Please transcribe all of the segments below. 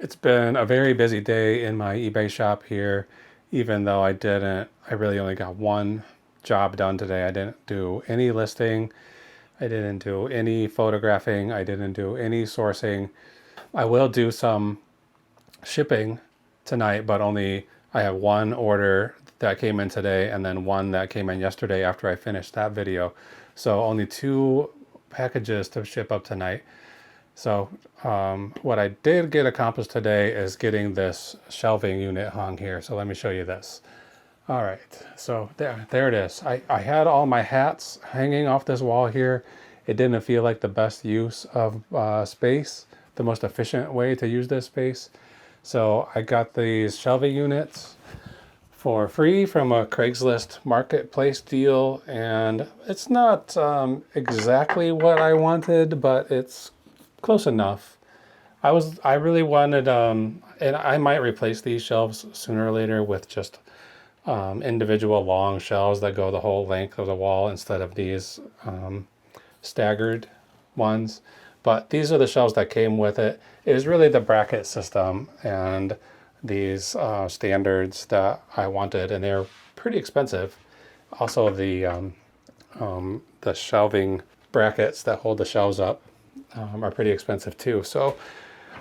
It's been a very busy day in my eBay shop here, even though I really only got one job done today. I didn't do any listing. I didn't do any photographing. I didn't do any sourcing. I will do some shipping tonight, but I have one order that came in today and then one that came in yesterday after I finished that video. So only two packages to ship up tonight. So what I did get accomplished today is getting this shelving unit hung here. So let me show you this. All right, so there it is. I had all my hats hanging off this wall here. It didn't feel like the best use of space, the most efficient way to use this space. So I got these shelving units for free from a Craigslist marketplace deal. And it's not exactly what I wanted, but it's close enough. I really wanted, and I might replace these shelves sooner or later with just individual long shelves that go the whole length of the wall instead of these staggered ones. But these are the shelves that came with it. It was really the bracket system and these standards that I wanted, and they're pretty expensive. Also, the shelving brackets that hold the shelves up are pretty expensive too. So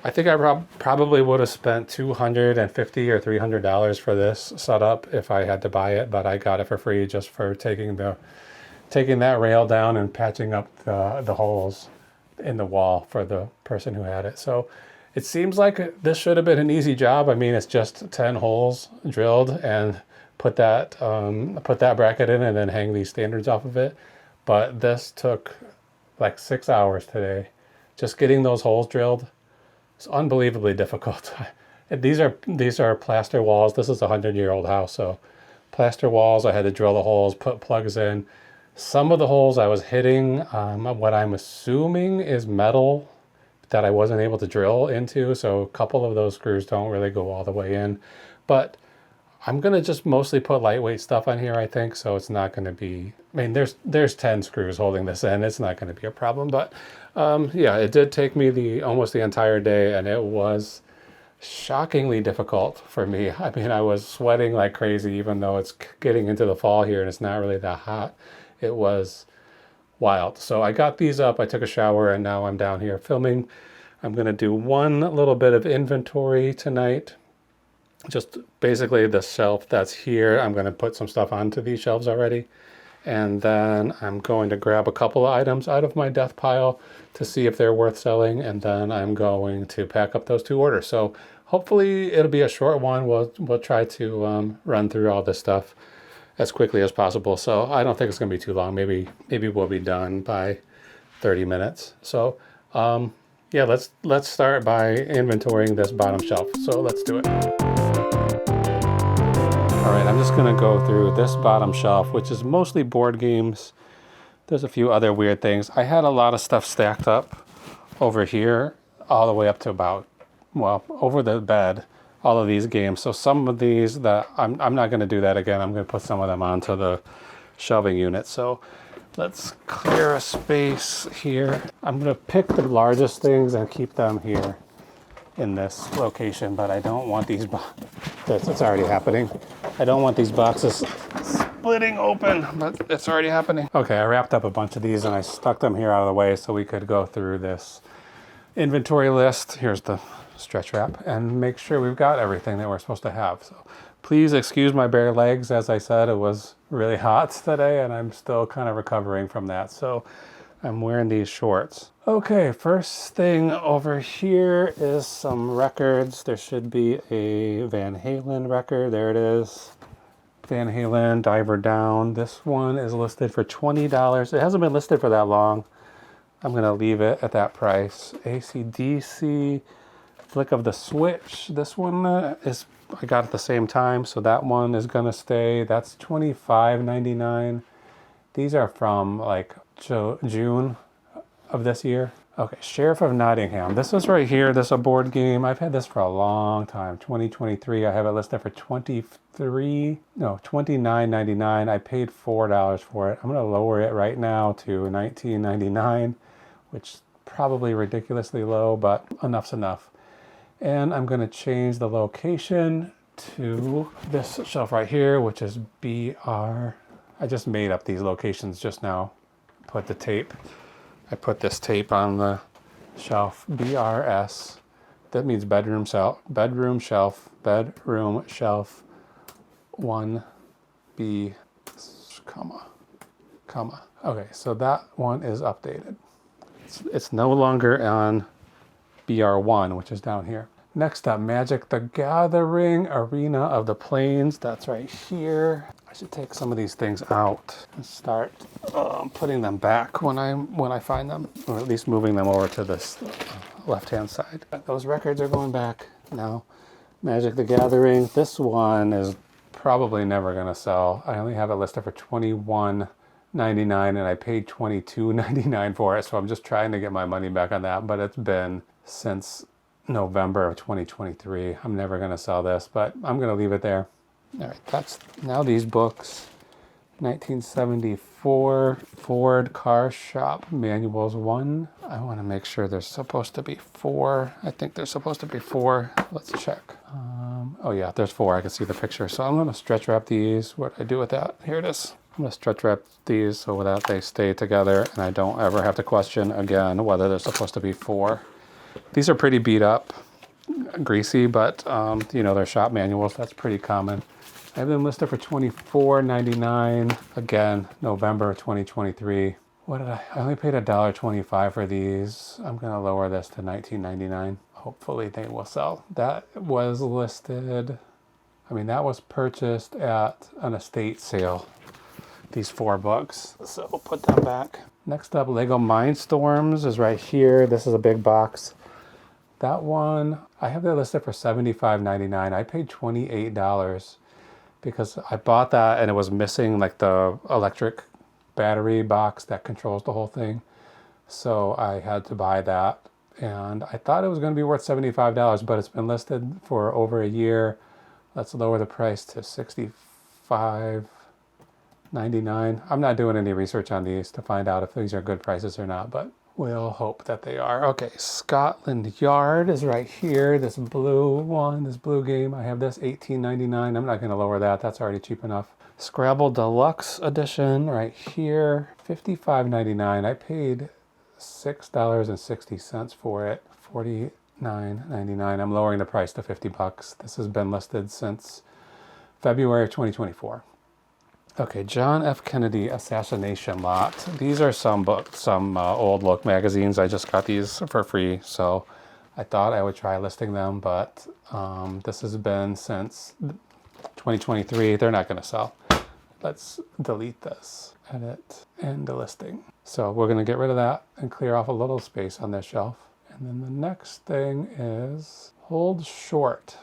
I think I probably would have spent $250 or $300 for this setup if I had to buy it, but I got it for free just for taking that rail down and patching up the holes in the wall for the person who had it. So it seems like this should have been an easy job. I mean, it's just 10 holes drilled and put that bracket in and then hang these standards off of it. But this took like 6 hours today. Just getting those holes drilled. It's unbelievably difficult. These are plaster walls. This is a 100-year-old house, so plaster walls. I had to drill the holes, put plugs in. Some of the holes I was hitting, what I'm assuming is metal that I wasn't able to drill into, so a couple of those screws don't really go all the way in. But I'm gonna just mostly put lightweight stuff on here, I think, so it's not gonna be, I mean, there's 10 screws holding this in. It's not gonna be a problem, but yeah, it did take me almost the entire day, and it was shockingly difficult for me. I mean, I was sweating like crazy, even though it's getting into the fall here and it's not really that hot. It was wild. So I got these up, I took a shower, and now I'm down here filming. I'm gonna do one little bit of inventory tonight. Just basically the shelf that's here, I'm gonna put some stuff onto these shelves already. And then I'm going to grab a couple of items out of my death pile to see if they're worth selling. And then I'm going to pack up those two orders. So hopefully it'll be a short one. We'll try to run through all this stuff as quickly as possible. So I don't think it's going to be too long. Maybe we'll be done by 30 minutes. So yeah, let's start by inventorying this bottom shelf. So let's do it. All right, I'm just gonna go through this bottom shelf, which is mostly board games. There's a few other weird things. I had a lot of stuff stacked up over here, all the way up to about, well, over the bed, all of these games. So some of these that I'm not gonna do that again. I'm gonna put some of them onto the shelving unit. So let's clear a space here. I'm gonna pick the largest things and keep them here in this location, but I don't want these it's already happening. I don't want these boxes splitting open, but it's already happening. Okay, I wrapped up a bunch of these and I stuck them here out of the way so we could go through this inventory list. Here's the stretch wrap and make sure we've got everything that we're supposed to have. So please excuse my bare legs. As I said, it was really hot today and I'm still kind of recovering from that. So I'm wearing these shorts. Okay, first thing over here is some records. There should be a Van Halen record. There it is. Van Halen, Diver Down. This one is listed for $20. It hasn't been listed for that long. I'm gonna leave it at that price. AC/DC, Flick of the Switch. This one I got at the same time, so that one is gonna stay. That's $25.99. These are from like June of this year. Okay, Sheriff of Nottingham. This is right here. This is a board game. I've had this for a long time. 2023. I have it listed for $29.99. I paid $4 for it. I'm gonna lower it right now to $19.99, which is probably ridiculously low, but enough's enough. And I'm going to change the location to this shelf right here, which is BR. I just made up these locations just now. Put the tape. I put this tape on the shelf, BRS. That means bedroom shelf, 1B, comma. Okay, so that one is updated. It's no longer on BR1, which is down here. Next up, Magic the Gathering Arena of the Plains. That's right here. I should take some of these things out and start putting them back when I find them, or at least moving them over to this left-hand side. Those records are going back now. Magic the Gathering. This one is probably never going to sell. I only have it listed for $21.99 and I paid $22.99 for it, so I'm just trying to get my money back on that, but it's been since November of 2023. I'm never going to sell this, but I'm going to leave it there. All right, that's now these books. 1974 Ford Car Shop Manuals 1. I want to make sure there's supposed to be 4. I think there's supposed to be 4. Let's check. Oh yeah, there's 4. I can see the picture. So I'm going to stretch wrap these. What do I do with that? Here it is. I'm going to stretch wrap these so that they stay together and I don't ever have to question again whether there's supposed to be 4. These are pretty beat up, greasy, but you know, they're shop manuals. That's pretty common. I have them listed for $24.99. Again, November 2023. What did I only paid $1.25 for these. I'm gonna lower this to $19.99. Hopefully they will sell. That was listed, that was purchased at an estate sale. These 4 books. So we'll put them back. Next up, Lego Mindstorms is right here. This is a big box. That one, I have that listed for $75.99. I paid $28 because I bought that and it was missing like the electric battery box that controls the whole thing. So I had to buy that. And I thought it was going to be worth $75, but it's been listed for over a year. Let's lower the price to $65.99. I'm not doing any research on these to find out if these are good prices or not, but we'll hope that they are. Okay, Scotland Yard is right here. This blue one, this blue game. I have this $18.99. I'm not going to lower that. That's already cheap enough. Scrabble Deluxe Edition right here, $55.99. I paid $6.60 for it. $49.99. I'm lowering the price to $50. This has been listed since February of 2024. Okay, John F. Kennedy Assassination Lot. These are some books, some old look magazines. I just got these for free, so I thought I would try listing them, but this has been since 2023. They're not going to sell. Let's delete this. Edit, end the listing. So we're going to get rid of that and clear off a little space on this shelf. And then the next thing is Hold Short.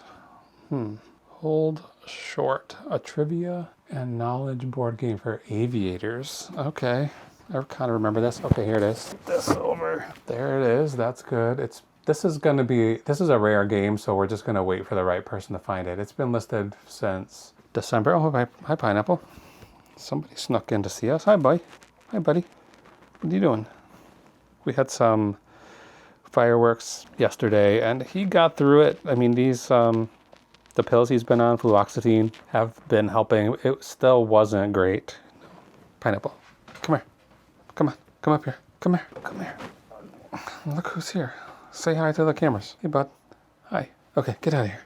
Hold Short, a trivia and knowledge board game for aviators. Okay, I kind of remember this. Okay, here it is. This over. There it is. That's good. This is a rare game, so we're just going to wait for the right person to find it. It's been listed since December. Oh, hi, Pineapple. Somebody snuck in to see us. Hi, boy. Hi, buddy. What are you doing? We had some fireworks yesterday, and he got through it. These the pills he's been on, fluoxetine, have been helping. It still wasn't great. Pineapple, come here. Come on, come up here. Come here, come here. Look who's here. Say hi to the cameras. Hey, bud. Hi. Okay, get out of here.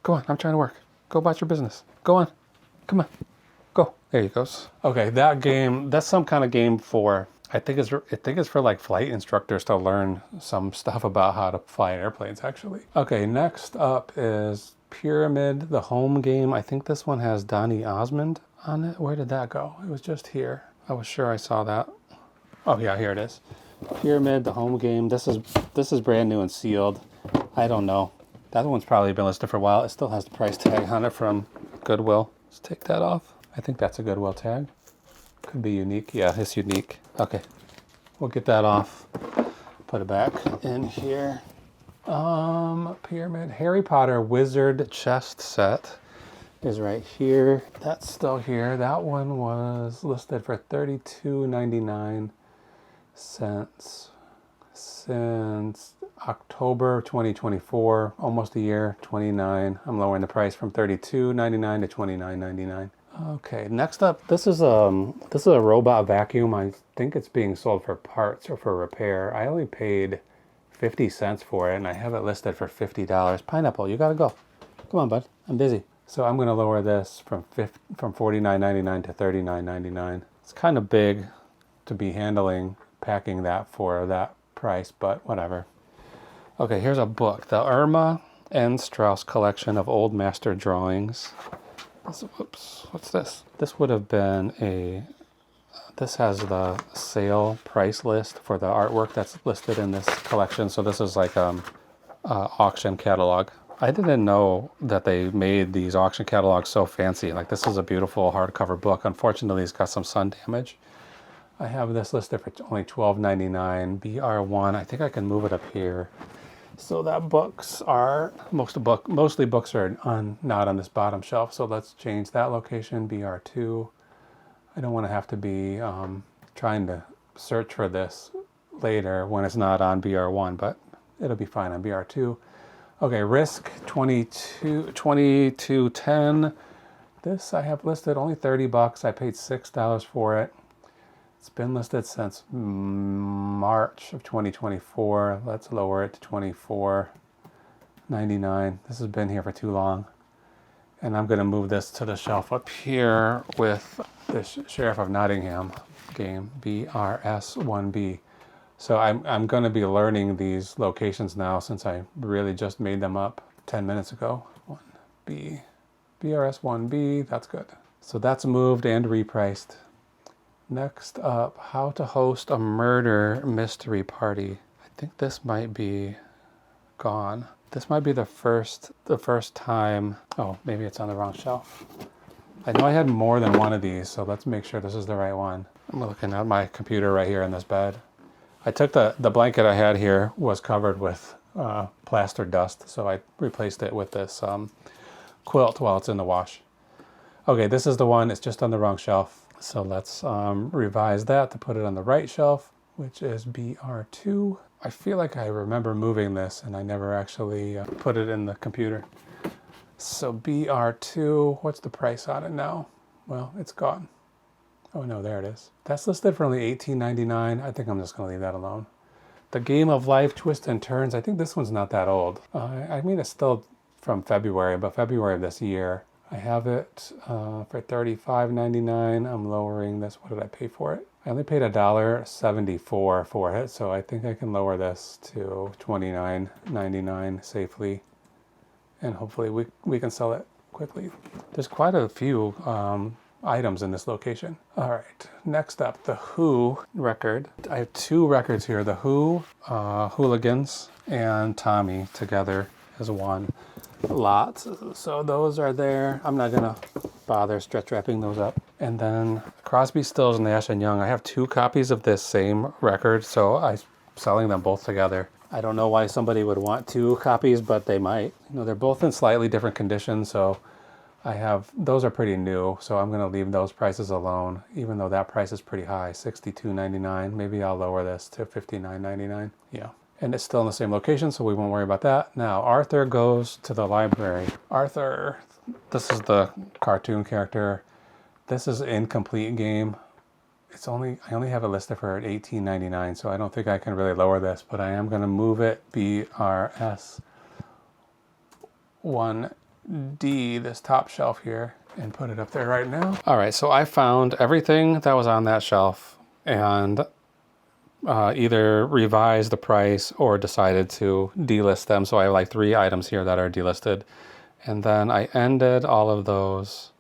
Go on, I'm trying to work. Go about your business. Go on. Come on. Go. There he goes. Okay, that game, that's some kind of game for, I think it's for like flight instructors to learn some stuff about how to fly airplanes, actually. Okay, next up is Pyramid, the home game. I think this one has Donny Osmond on it. Where did that go? It was just here. I was sure I saw that. Oh yeah, here it is. Pyramid, the home game. This is brand new and sealed. I don't know. That one's probably been listed for a while. It still has the price tag on it from Goodwill. Let's take that off. I think that's a Goodwill tag. Could be unique. Yeah, it's unique. Okay, we'll get that off. Put it back in here. Pyramid, Harry Potter Wizard chest set is right here. That's still here. That one was listed for $32.99 since October 2024, almost a year, 29. I'm lowering the price from $32.99 to $29.99. Okay, next up, this is a robot vacuum. I think it's being sold for parts or for repair. I only paid 50 cents for it, and I have it listed for $50. Pineapple, you gotta go. Come on, bud. I'm busy. So I'm gonna lower this from $49.99 to $39.99. It's kind of big to be packing that for that price, but whatever. Okay, here's a book, the Irma N. Strauss collection of old master drawings. Whoops, what's this? This would have been this has the sale price list for the artwork that's listed in this collection. So this is like auction catalog. I didn't know that they made these auction catalogs so fancy. Like, this is a beautiful hardcover book. Unfortunately, it's got some sun damage. I have this listed for only $12.99, BR1. I think I can move it up here. So that mostly books are not on this bottom shelf. So let's change that location, BR2. I don't want to have to be trying to search for this later when it's not on BR1, but it'll be fine on BR2. Okay, risk 22.10. This I have listed only 30 bucks. I paid $6 for it. It's been listed since March of 2024. Let's lower it to $24.99. This has been here for too long. And I'm going to move this to the shelf up here with the Sheriff of Nottingham game, BRS1B. So I'm going to be learning these locations now since I really just made them up 10 minutes ago. 1B, BRS1B, that's good. So that's moved and repriced. Next up, how to host a murder mystery party. I think this might be gone. This might be the first time. Oh, maybe it's on the wrong shelf. I know I had more than one of these, so let's make sure this is the right one. I'm looking at my computer right here in this bed. I took the blanket I had here was covered with plaster dust, so I replaced it with this quilt while it's in the wash. Okay, this is the one. It's just on the wrong shelf. So let's revise that to put it on the right shelf, which is BR2. I feel like I remember moving this and I never actually put it in the computer. So BR2, what's the price on it now? Well, it's gone. Oh no, there it is. That's listed for only $18.99. I think I'm just gonna leave that alone. The Game of Life Twists and Turns. I think this one's not that old. I mean, it's still from February, but February of this year. I have it for $35.99. I'm lowering this. What did I pay for it? I only paid $1.74 for it, so I think I can lower this to $29.99 safely, and hopefully we can sell it quickly. There's quite a few items in this location. All right, next up, the Who record. I have two records here, the Who, Hooligans, and Tommy together as one lot. So those are there. I'm not gonna bother stretch wrapping those up. And then Crosby, Stills, Nash and Young. I have two copies of this same record, so I'm selling them both together. I don't know why somebody would want two copies, but they might. You know, they're both in slightly different conditions, so those are pretty new, so I'm gonna leave those prices alone, even though that price is pretty high, $62.99. Maybe I'll lower this to $59.99. Yeah. And it's still in the same location, so we won't worry about that. Now, Arthur Goes to the Library. Arthur, this is the cartoon character. This is an incomplete game. I only have it listed for $18.99, so I don't think I can really lower this, but I am gonna move it BRS1D, this top shelf here, and put it up there right now. All right, so I found everything that was on that shelf and either revised the price or decided to delist them. So I have like 3 items here that are delisted. And then I ended all of those.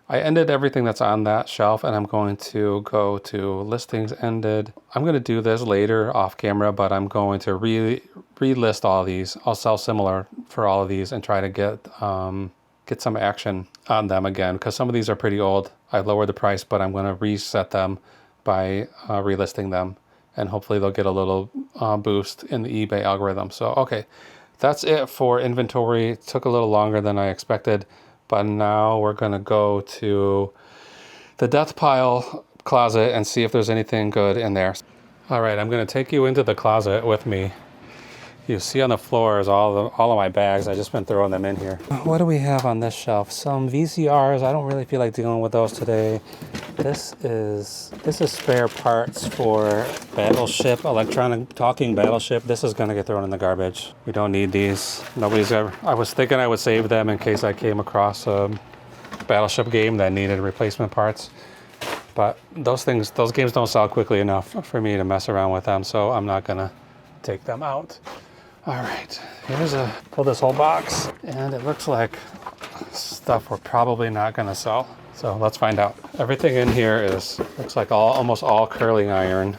I ended everything that's on that shelf, and I'm going to go to listings ended. I'm going to do this later off camera, but I'm going to relist all these. I'll sell similar for all of these and try to get some action on them again, because some of these are pretty old. I lowered the price, but I'm going to reset them by relisting them. And hopefully they'll get a little boost in the eBay algorithm. So, okay, that's it for inventory. It took a little longer than I expected, but now we're gonna go to the death pile closet and see if there's anything good in there. All right, I'm gonna take you into the closet with me. You see on the floor is all of my bags. I just been throwing them in here. What do we have on this shelf? Some VCRs. I don't really feel like dealing with those today. This is spare parts for Battleship, electronic talking Battleship. This is gonna get thrown in the garbage. We don't need these. Nobody's ever. I was thinking I would save them in case I came across a Battleship game that needed replacement parts. But those games don't sell quickly enough for me to mess around with them, so I'm not gonna take them out. All right, pull this whole box, and it looks like stuff we're probably not gonna sell. So let's find out. Everything in here looks like almost all curling iron.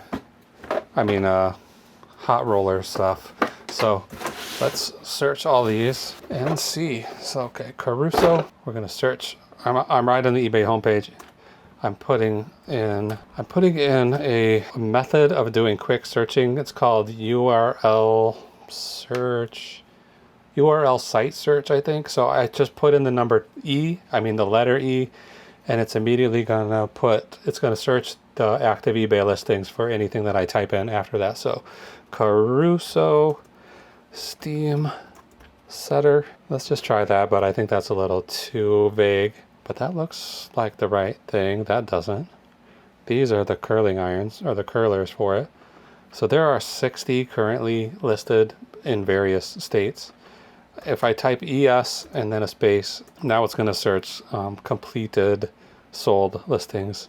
I mean, hot roller stuff. So let's search all these and see. So okay, Caruso. We're gonna search. I'm right on the eBay homepage. I'm putting in a method of doing quick searching. It's called URL site search, I think. So I just put in the letter E, and it's immediately gonna search the active eBay listings for anything that I type in after that. So Caruso Steam Setter. Let's just try that, but I think that's a little too vague. But that looks like the right thing. That doesn't. These are the curling irons, or the curlers for it. So there are 60 currently listed in various states. If I type ES and then a space, now it's going to search completed sold listings.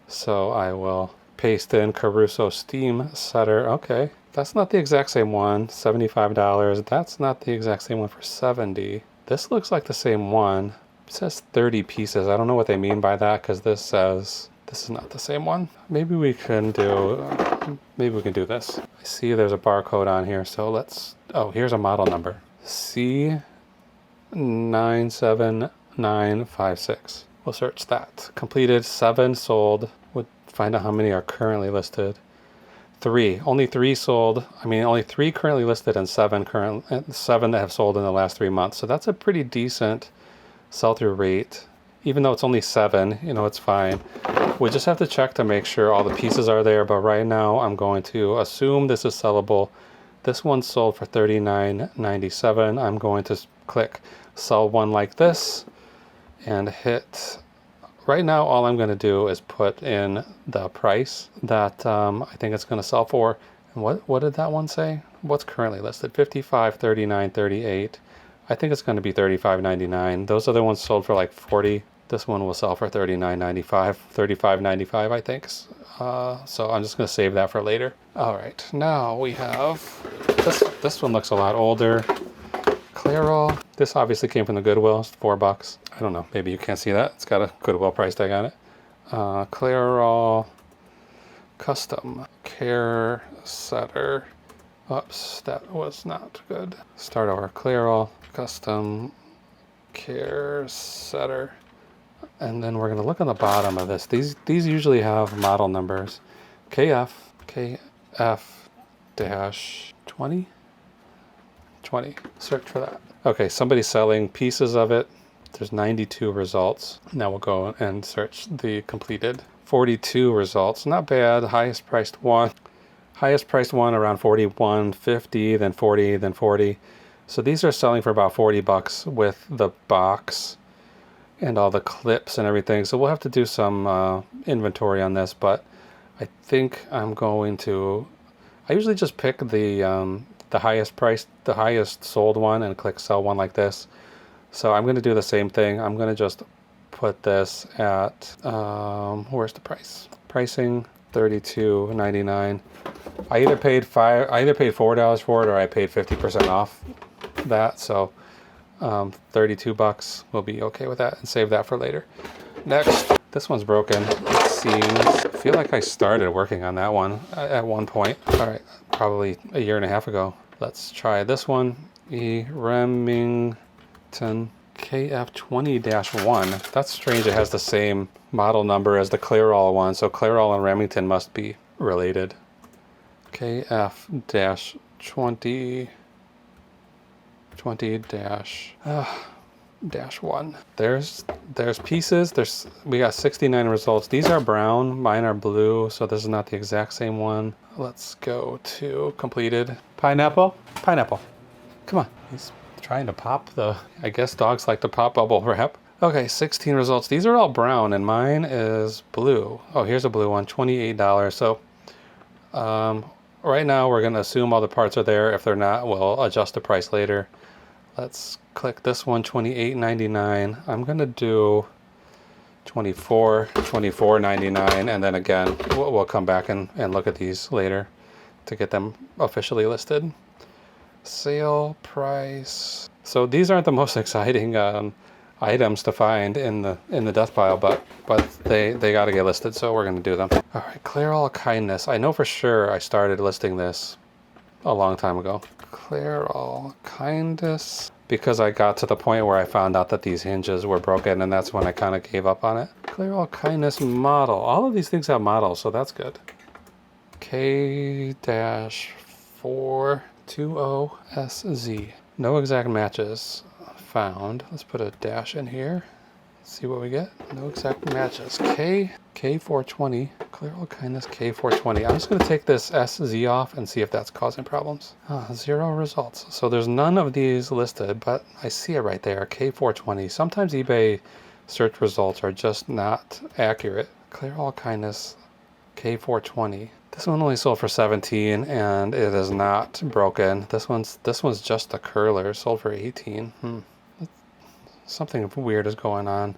So I will paste in Caruso Steam Setter. Okay, that's not the exact same one, $75. That's not the exact same one for $70. This looks like the same one. It says 30 pieces. I don't know what they mean by that, because this says this is not the same one. Maybe we can do this. I see there's a barcode on here, so here's a model number. C97956. We'll search that. Completed 7 sold. We'll find out how many are currently listed. 3. Only 3 sold. Only 3 currently listed and 7 that have sold in the last 3 months. So that's a pretty decent sell-through rate. Even though it's only 7, it's fine. We just have to check to make sure all the pieces are there, but right now I'm going to assume this is sellable. This one sold for $39.97. I'm going to click sell one like this and hit. Right now all I'm going to do is put in the price that I think it's going to sell for. And what did that one say? What's currently listed? $55, $39, $38. I think it's going to be $35.99. Those other ones sold for like $40. This one will sell for $39.95, $35.95, I think. So I'm just going to save that for later. All right, now we have this one looks a lot older. Clairol. This obviously came from the Goodwill. It's $4. I don't know. Maybe you can't see that. It's got a Goodwill price tag on it. Clairol Custom Care Setter. Oops, that was not good. Start over. Clairol Custom Care Setter. And then we're going to look on the bottom of this. These usually have model numbers. KF-20. Search for that. Okay, somebody's selling pieces of it. There's 92 results. Now we'll go and search the completed. 42 results. Not bad. Highest priced one around $41.50, then $40, then $40. So these are selling for about $40 with the box and all the clips and everything. So we'll have to do some inventory on this, but I think I'm going to. I usually just pick the highest price, the highest sold one, and click sell one like this. So I'm going to do the same thing. I'm going to just put this at where's the price? Pricing $32.99. I either paid $4 for it, or I paid 50% off that. So $32 will be okay with that, and save that for later. Next, this one's broken. It seems. I feel like I started working on that one at one point. All right, probably a year and a half ago. Let's try this one. Remington KF20-1. That's strange. It has the same model number as the Clairol one, so Clairol and Remington must be related. KF-20. -1. There's pieces. We got 69 results. These are brown, mine are blue, so this is not the exact same one. Let's go to completed. Pineapple. Come on. He's trying to pop I guess dogs like to pop bubble wrap. Okay, 16 results. These are all brown and mine is blue. Oh, here's a blue one, $28. So right now we're gonna assume all the parts are there. If they're not, we'll adjust the price later. Let's click this one, $28.99. I'm gonna do $24.99, and then again, we'll come back and look at these later to get them officially listed. Sale price. So these aren't the most exciting items to find in the death pile, but they got to get listed, so we're gonna do them. All right, clear all kindness. I know for sure I started listing this a long time ago. Clear all kindness, because I got to the point where I found out that these hinges were broken, and that's when I kind of gave up on it. Clear all kindness model. All of these things have models, so that's good. K-420SZ. No exact matches found. Let's put a dash in here. See what we get. No exact matches. K420. Clear all kindness K420. I'm just going to take this SZ off and see if that's causing problems. 0 results. So there's none of these listed, but I see it right there. K420. Sometimes eBay search results are just not accurate. Clear all kindness K420. This one only sold for 17 and it is not broken. This one's just a curler, sold for 18. Something weird is going on.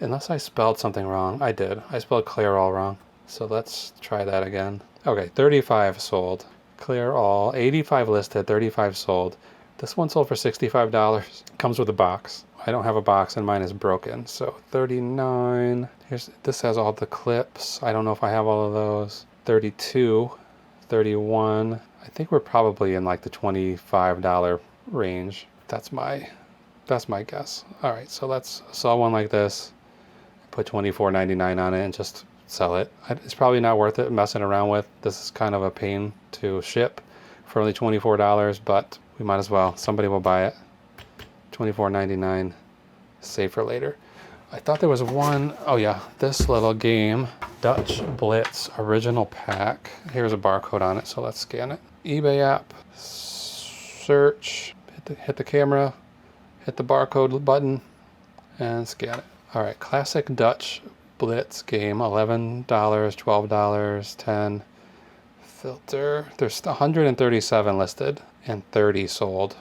Unless I spelled something wrong. I did. I spelled clear all wrong. So let's try that again. Okay, 35 sold. Clear all. 85 listed, 35 sold. This one sold for $65. Comes with a box. I don't have a box and mine is broken. So 39. This has all the clips. I don't know if I have all of those. 32, 31. I think we're probably in like the $25 range. That's my guess. All right, so let's sell one like this, put $24.99 on it and just sell it. It's probably not worth it messing around with. This is kind of a pain to ship for only $24, but we might as well. Somebody will buy it. $24.99, save for later. I thought there was one, oh yeah, this little game, Dutch Blitz original pack. Here's a barcode on it, so let's scan it. eBay app, search, hit the camera, hit the barcode button, and scan it. All right, classic Dutch Blitz game, $11, $12, $10. Filter, there's 137 listed and 30 sold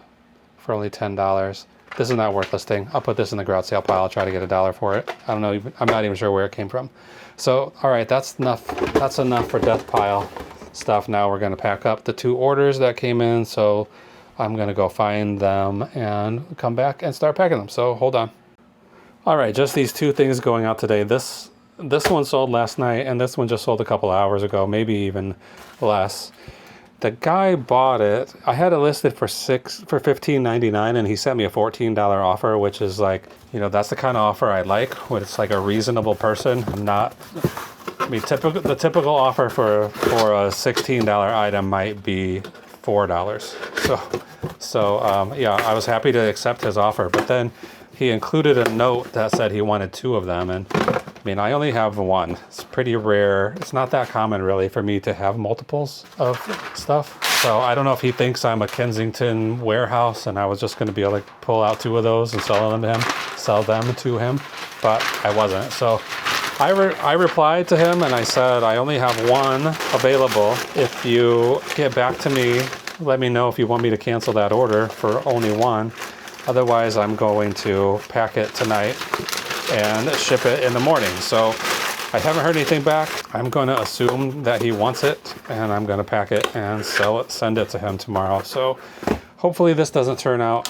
for only $10. This is not worth listing. I'll put this in the garage sale pile. I'll try to get $1 for it. I don't know, I'm not even sure where it came from. So, all right, that's enough for death pile stuff. Now we're gonna pack up the 2 orders that came in. So I'm gonna go find them and come back and start packing them. So hold on. All right, just these 2 things going out today. This one sold last night and this one just sold a couple hours ago, maybe even less. The guy bought it. I had it listed for $15.99 and he sent me a $14 offer, which is like, you know, that's the kind of offer I like when it's like a reasonable person, not, I mean, the typical offer for a $16 item might be $4. So yeah, I was happy to accept his offer, but then he included a note that said he wanted 2 of them. And I mean, I only have 1. It's pretty rare. It's not that common really for me to have multiples of stuff. So I don't know if he thinks I'm a Kensington warehouse and I was just going to be able to pull out 2 of those and sell them to him, but I wasn't. So I replied to him and I said, I only have 1 available. If you get back to me, let me know if you want me to cancel that order for only 1. Otherwise, I'm going to pack it tonight and ship it in the morning. So I haven't heard anything back. I'm going to assume that he wants it and I'm going to pack it and send it to him tomorrow. So hopefully this doesn't turn out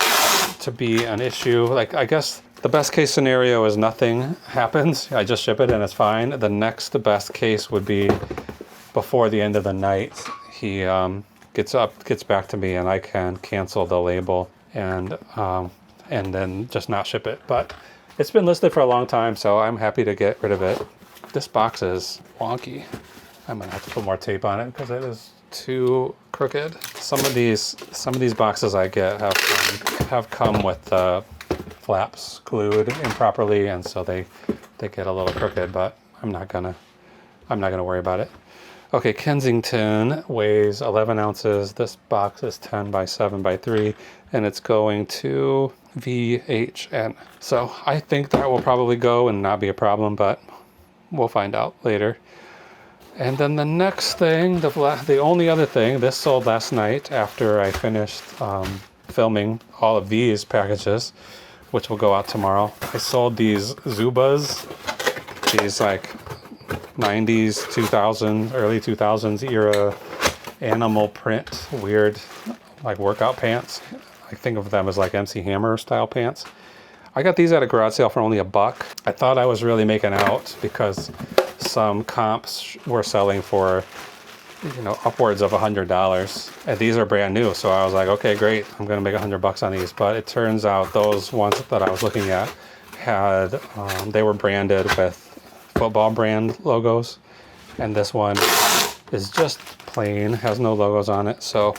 to be an issue. Like, I guess the best case scenario is nothing happens. I just ship it and it's fine. The next best case would be before the end of the night, he gets back to me and I can cancel the label and then just not ship it. But it's been listed for a long time, so I'm happy to get rid of it. This box is wonky. I'm gonna have to put more tape on it because it is too crooked. Some of these boxes I get have come with flaps glued improperly, and so they get a little crooked, but I'm not gonna worry about it. Okay, Kensington weighs 11 ounces. This box is 10 by 7 by 3, and it's going to VHN. So I think that will probably go and not be a problem, but we'll find out later. And then the next thing, the only other thing, this sold last night after I finished filming all of these packages, which will go out tomorrow. I sold these Zubaz, these like 90s, 2000, early 2000s era animal print, weird like workout pants. I think of them as like MC Hammer style pants. I got these at a garage sale for only $1. I thought I was really making out because some comps were selling for, you know, upwards of $100, and these are brand new. So I was like, okay, great, I'm gonna make $100 on these. But it turns out those ones that I was looking at had, they were branded with football brand logos, and this one is just plain, has no logos on it. So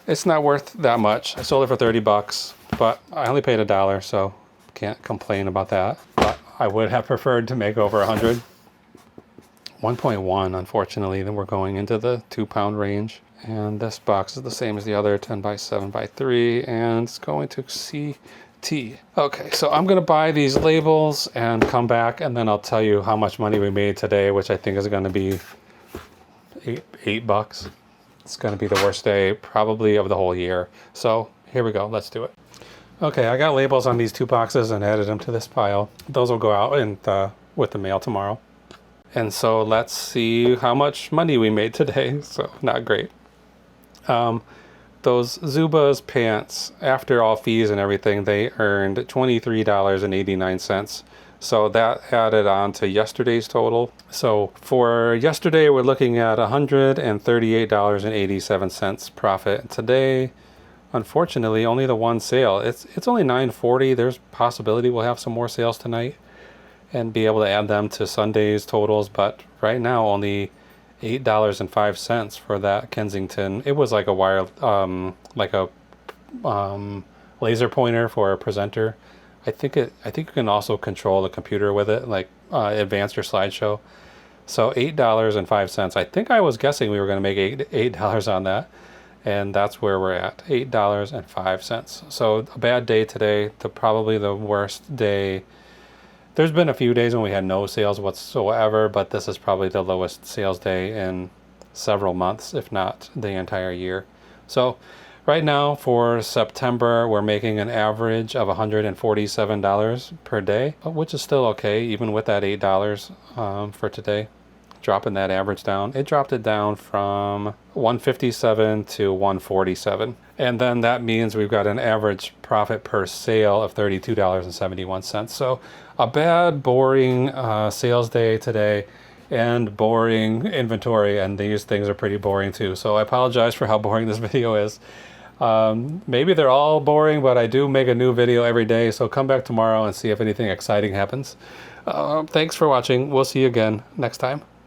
it's not worth that much. I sold it for $30, but I only paid $1, so can't complain about that. But I would have preferred to make over 100. 1.1, unfortunately, then we're going into the 2-pound range. And this box is the same as the other, 10 by 7 by 3, and it's going to CT. Okay, so I'm gonna buy these labels and come back, and then I'll tell you how much money we made today, which I think is gonna be $8. It's gonna be the worst day probably of the whole year. So here we go, let's do it. Okay, I got labels on these 2 boxes and added them to this pile. Those will go out in with the mail tomorrow. And so let's see how much money we made today. So not great. Those Zubaz pants, after all fees and everything, they earned $23.89. So that added on to yesterday's total. So for yesterday, we're looking at $138.87 profit. Today, unfortunately, only the one sale. It's only 9:40. There's possibility we'll have some more sales tonight and be able to add them to Sunday's totals, but right now only $8.05 for that Kensington. It was like a wire, like a laser pointer for a presenter. I think you can also control the computer with it, like advance your slideshow. So $8.05. I think I was guessing we were going to make $8 on that, and that's where we're at, $8.05. So a bad day today, probably the worst day. There's been a few days when we had no sales whatsoever, but this is probably the lowest sales day in several months, if not the entire year. So right now for September, we're making an average of $147 per day, which is still okay, even with that $8 for today. Dropping that average down. It dropped it down from 157 to 147. And then that means we've got an average profit per sale of $32.71. So a bad, boring sales day today, and boring inventory, and these things are pretty boring too. So I apologize for how boring this video is. Maybe they're all boring, but I do make a new video every day, so come back tomorrow and see if anything exciting happens. Thanks for watching. We'll see you again next time.